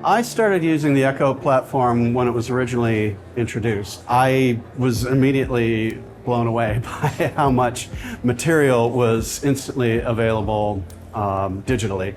I started using the Echo platform when it was originally introduced. I was immediately blown away by how much material was instantly available digitally.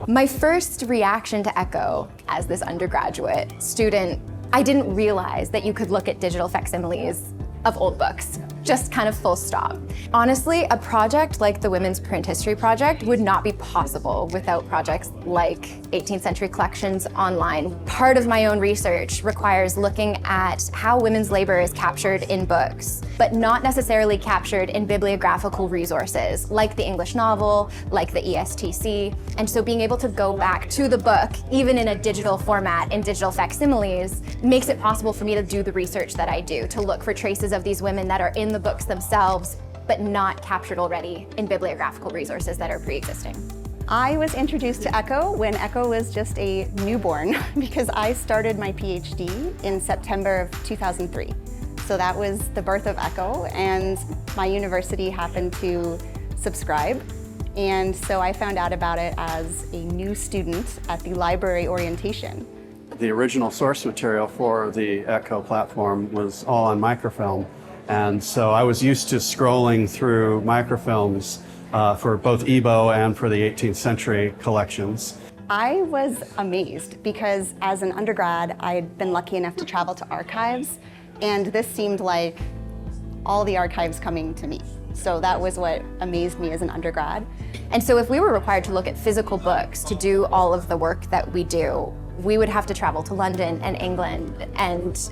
My first reaction to Echo as this undergraduate student, I didn't realize that you could look at digital facsimiles of old books, just kind of full stop. Honestly, a project like the Women's Print History Project would not be possible without projects like 18th Century Collections Online. Part of my own research requires looking at how women's labor is captured in books, but not necessarily captured in bibliographical resources like the English novel, like the ESTC. And so being able to go back to the book, even in a digital format, in digital facsimiles, makes it possible for me to do the research that I do, to look for traces of these women that are in the books themselves, but not captured already in bibliographical resources that are pre-existing. I was introduced to Echo when Echo was just a newborn because I started my PhD in September of 2003. So that was the birth of Echo, and my university happened to subscribe. And so I found out about it as a new student at the library orientation. The original source material for the Echo platform was all on microfilm. And so I was used to scrolling through microfilms for both EBO and for the 18th century collections. I was amazed because as an undergrad, I had been lucky enough to travel to archives, and this seemed like all the archives coming to me. So that was what amazed me as an undergrad. And so if we were required to look at physical books to do all of the work that we do, we would have to travel to London and England and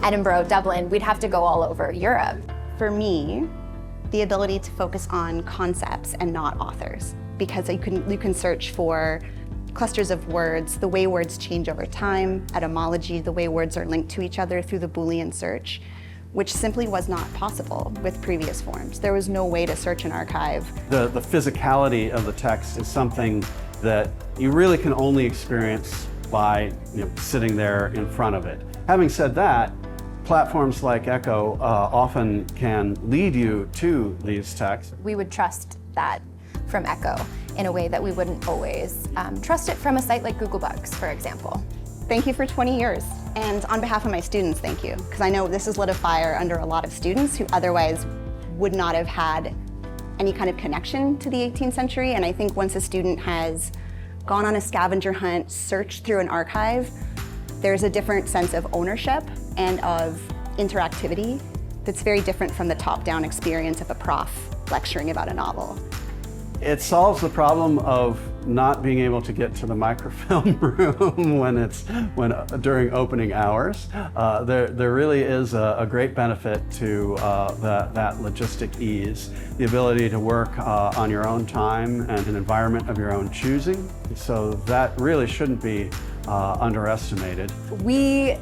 Edinburgh, Dublin. We'd have to go all over Europe. For me, the ability to focus on concepts and not authors, because you can search for clusters of words, the way words change over time, etymology, the way words are linked to each other through the Boolean search, which simply was not possible with previous forms. There was no way to search an archive. The physicality of the text is something that you really can only experience by sitting there in front of it. Having said that, platforms like Echo often can lead you to these texts. We would trust that from Echo in a way that we wouldn't always trust it from a site like Google Books, for example. Thank you for 20 years. And on behalf of my students, thank you. Because I know this has lit a fire under a lot of students who otherwise would not have had any kind of connection to the 18th century. And I think once a student has gone on a scavenger hunt, searched through an archive, there's a different sense of ownership and of interactivity that's very different from the top-down experience of a prof lecturing about a novel. It solves the problem of not being able to get to the microfilm room during opening hours. There really is a great benefit to that logistic ease, the ability to work on your own time and an environment of your own choosing. So that really shouldn't be underestimated. We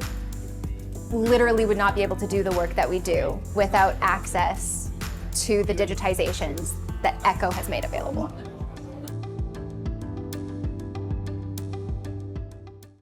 literally would not be able to do the work that we do without access to the digitizations that Echo has made available.